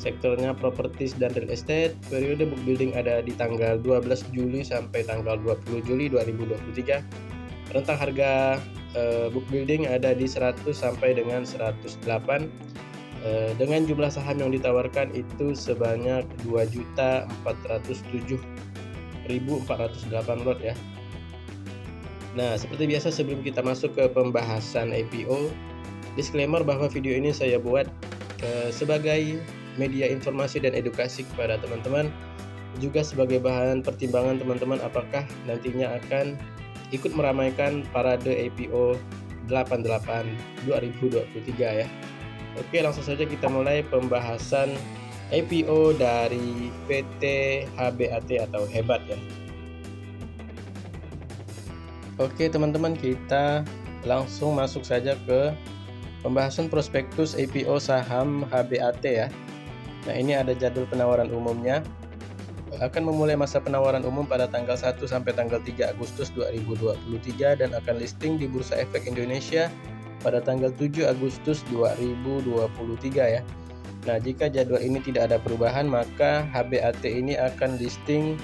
sektornya properties dan real estate. Periode book building ada di tanggal 12 Juli sampai tanggal 20 Juli 2023. Rentang harga book building ada di 100 sampai dengan 108. Dengan jumlah saham yang ditawarkan itu sebanyak 2.407.408 lot ya. Nah, seperti biasa sebelum kita masuk ke pembahasan IPO, disclaimer bahwa video ini saya buat sebagai media informasi dan edukasi kepada teman-teman, juga sebagai bahan pertimbangan teman-teman apakah nantinya akan ikut meramaikan parade IPO 88 2023 ya. Oke, langsung saja kita mulai pembahasan IPO dari PT HBAT atau Hebat ya. Oke teman-teman, kita langsung masuk saja ke pembahasan prospektus IPO saham HBAT ya. Nah, ini ada jadwal penawaran umumnya. Akan memulai masa penawaran umum pada tanggal 1 sampai tanggal 3 Agustus 2023 dan akan listing di Bursa Efek Indonesia pada tanggal 7 Agustus 2023 ya. Nah, jika jadwal ini tidak ada perubahan, maka HBAT ini akan listing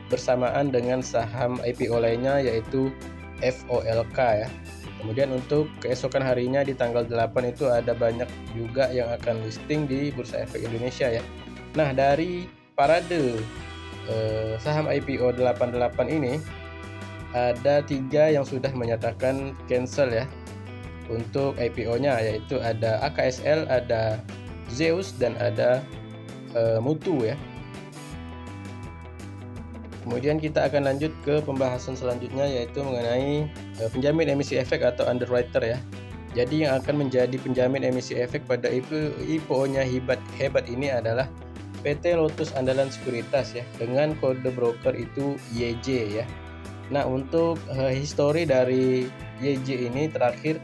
bersamaan dengan saham IPO lainnya yaitu FOLK ya. Kemudian untuk keesokan harinya di tanggal 8 itu ada banyak juga yang akan listing di Bursa Efek Indonesia ya. Nah, dari parade saham IPO 88 ini ada 3 yang sudah menyatakan cancel ya untuk IPO-nya, yaitu ada AKSL, ada Zeus dan ada Mutu ya. Kemudian kita akan lanjut ke pembahasan selanjutnya yaitu mengenai penjamin emisi efek atau underwriter ya. Jadi yang akan menjadi penjamin emisi efek pada IPO-nya Hebat ini adalah PT Lotus Andalan Sekuritas ya, dengan kode broker itu YJ ya. Nah, untuk histori dari YJ ini terakhir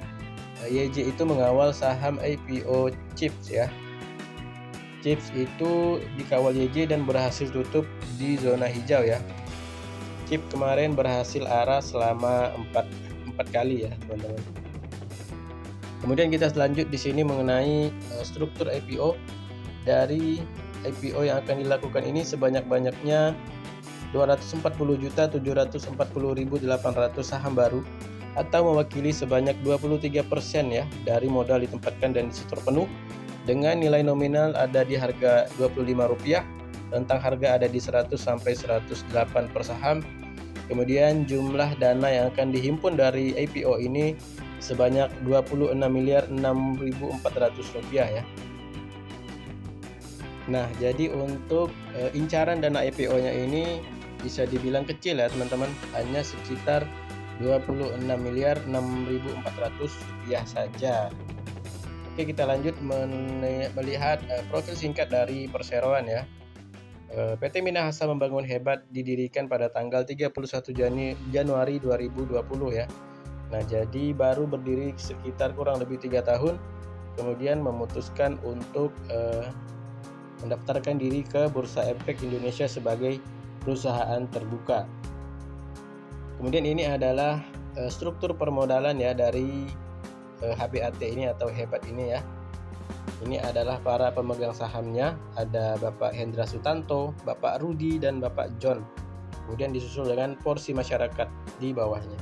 YJ itu mengawal saham IPO Chips ya. Chips itu dikawal YJ dan berhasil tutup di zona hijau ya. Chip kemarin berhasil arah selama 4 kali ya teman-teman. Kemudian kita lanjut di sini mengenai struktur IPO. Dari IPO yang akan dilakukan ini sebanyak-banyaknya 240.740.800 saham baru atau mewakili sebanyak 23% ya dari modal ditempatkan dan di sektor penuh, dengan nilai nominal ada di harga Rp25, rentang harga ada di 100 sampai 108 per saham. Kemudian jumlah dana yang akan dihimpun dari IPO ini sebanyak Rp26.600.000 ya. Nah, jadi untuk incaran dana IPO-nya ini bisa dibilang kecil ya teman-teman, hanya sekitar Rp26.600.000 saja. Oke, kita lanjut melihat profil singkat dari perseroan ya. PT Minahasa Membangun Hebat didirikan pada tanggal 31 Januari 2020 ya. Nah, jadi baru berdiri sekitar kurang lebih 3 tahun, kemudian memutuskan untuk mendaftarkan diri ke Bursa Efek Indonesia sebagai perusahaan terbuka. Kemudian ini adalah struktur permodalan ya dari HBAT ini atau Hebat ini ya. Ini adalah para pemegang sahamnya, ada Bapak Hendra Sutanto, Bapak Rudi dan Bapak John. Kemudian disusul dengan porsi masyarakat di bawahnya.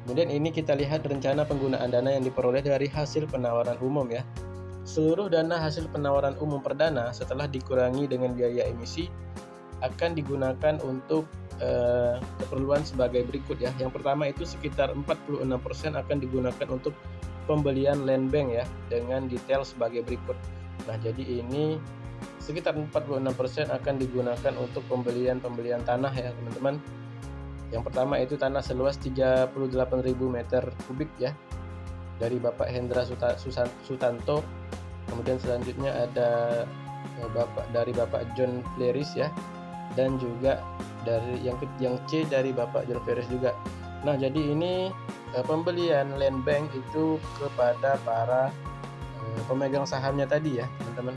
Kemudian ini kita lihat rencana penggunaan dana yang diperoleh dari hasil penawaran umum ya. Seluruh dana hasil penawaran umum perdana setelah dikurangi dengan biaya emisi akan digunakan untuk keperluan sebagai berikut ya. Yang pertama itu sekitar 46% akan digunakan untuk pembelian land bank ya, dengan detail sebagai berikut. Nah, jadi ini sekitar 46% akan digunakan untuk pembelian tanah ya teman-teman. Yang pertama itu tanah seluas 38.000 meter kubik ya dari Bapak Hendra Sutanto. Kemudian selanjutnya ada Bapak John Fleris ya, dan juga dari yang C dari Bapak John Fleris juga. Nah, jadi ini pembelian land bank itu kepada para pemegang sahamnya tadi ya teman-teman.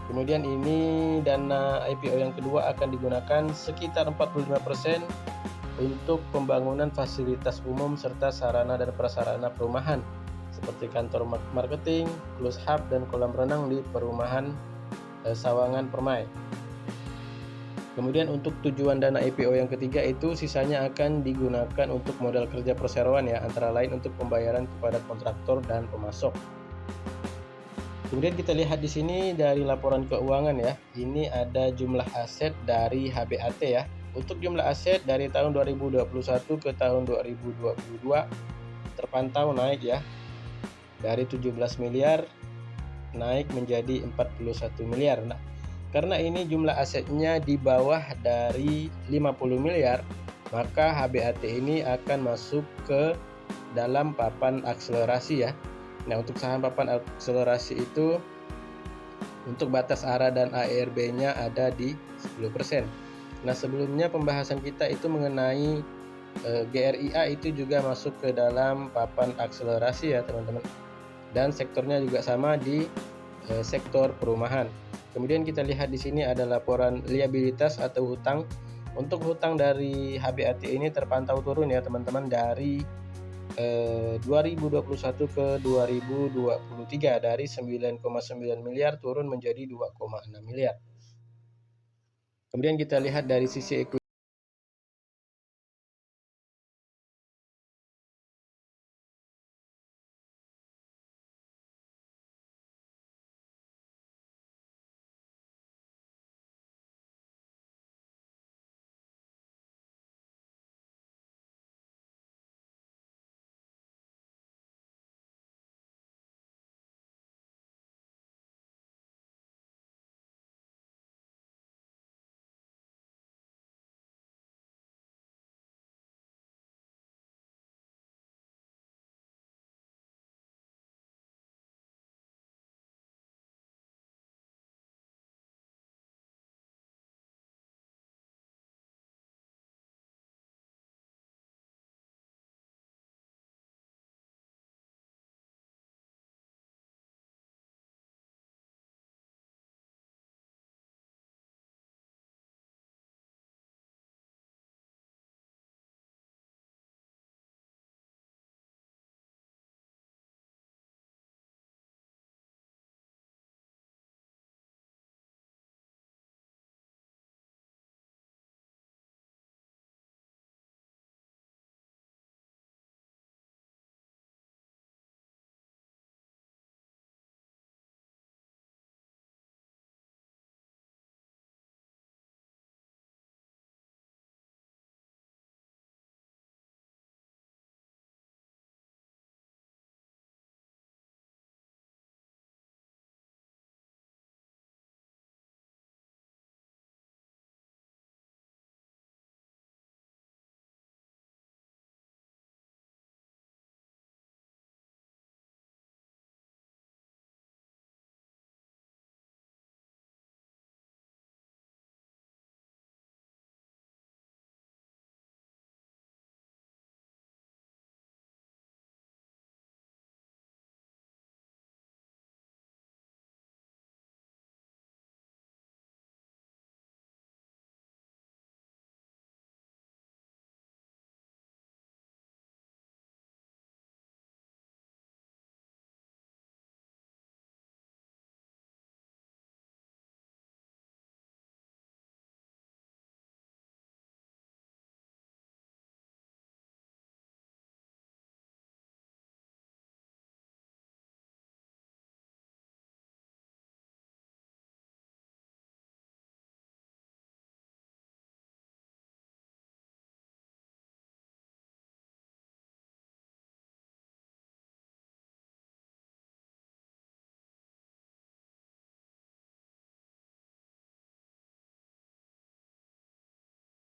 Kemudian ini dana IPO yang kedua akan digunakan sekitar 45% untuk pembangunan fasilitas umum serta sarana dan prasarana perumahan seperti kantor marketing, close hub, dan kolam renang di perumahan Sawangan Permai. Kemudian untuk tujuan dana IPO yang ketiga itu sisanya akan digunakan untuk modal kerja perseroan ya, antara lain untuk pembayaran kepada kontraktor dan pemasok. Kemudian kita lihat di sini dari laporan keuangan ya. Ini ada jumlah aset dari HBAT ya. Untuk jumlah aset dari tahun 2021 ke tahun 2022 terpantau naik ya. Dari 17 miliar naik menjadi 41 miliar. Nah, karena ini jumlah asetnya di bawah dari 50 miliar, maka HBAT ini akan masuk ke dalam papan akselerasi ya. Nah, untuk saham papan akselerasi itu untuk batas ARA dan AERB-nya ada di 10%. Nah, sebelumnya pembahasan kita itu mengenai GRIA itu juga masuk ke dalam papan akselerasi ya, teman-teman. Dan sektornya juga sama di sektor perumahan. Kemudian kita lihat di sini ada laporan liabilitas atau hutang. Untuk hutang dari HBAT ini terpantau turun ya, teman-teman, dari 2021 ke 2023 dari 9,9 miliar turun menjadi 2,6 miliar. Kemudian kita lihat dari sisi ekuiti.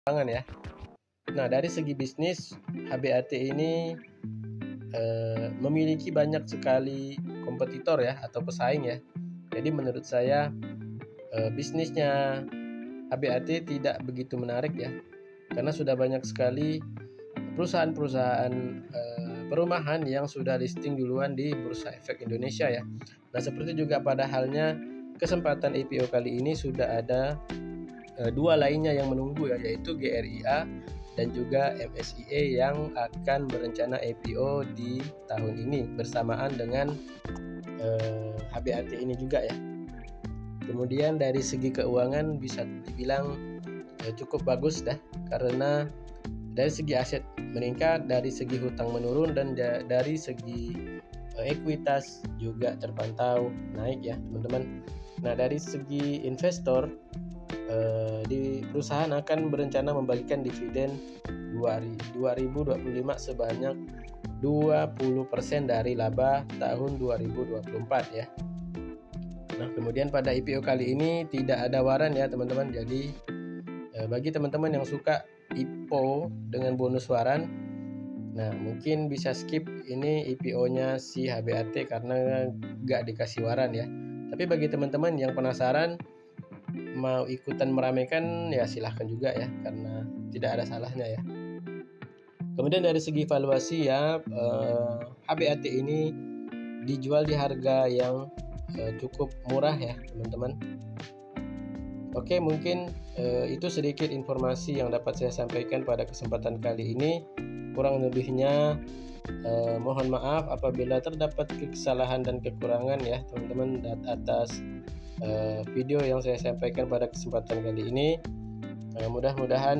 Ya. Nah, dari segi bisnis, HBAT ini memiliki banyak sekali kompetitor ya atau pesaing ya. Jadi menurut saya bisnisnya HBAT tidak begitu menarik ya, karena sudah banyak sekali perusahaan-perusahaan perumahan yang sudah listing duluan di Bursa Efek Indonesia ya. Nah, seperti juga pada halnya kesempatan IPO kali ini sudah ada dua lainnya yang menunggu ya, yaitu GRIA dan juga MSIA yang akan berencana IPO di tahun ini bersamaan dengan HBAT ini juga ya. Kemudian dari segi keuangan bisa dibilang cukup bagus dah, karena dari segi aset meningkat, dari segi hutang menurun, dan dari segi ekuitas juga terpantau naik ya teman-teman. Nah, dari segi investor, di perusahaan akan berencana membagikan dividen 2025 sebanyak 20% dari laba tahun 2024 ya. Nah, kemudian pada IPO kali ini tidak ada waran ya teman-teman. Jadi bagi teman-teman yang suka IPO dengan bonus waran, nah mungkin bisa skip ini IPO-nya si HBAT karena nggak dikasih waran ya. Tapi bagi teman-teman yang penasaran mau ikutan meramaikan ya silahkan juga ya, karena tidak ada salahnya ya. Kemudian dari segi valuasi ya, HBAT ini dijual di harga yang cukup murah ya teman-teman. Oke, mungkin itu sedikit informasi yang dapat saya sampaikan pada kesempatan kali ini. Kurang lebihnya mohon maaf apabila terdapat kesalahan dan kekurangan ya teman-teman atas video yang saya sampaikan pada kesempatan kali ini. Mudah-mudahan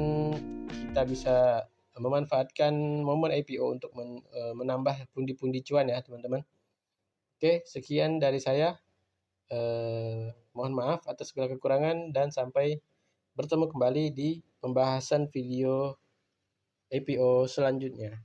kita bisa memanfaatkan momen IPO untuk menambah pundi-pundi cuan ya teman-teman. Oke, sekian dari saya. Mohon maaf atas segala kekurangan dan sampai bertemu kembali di pembahasan video IPO selanjutnya.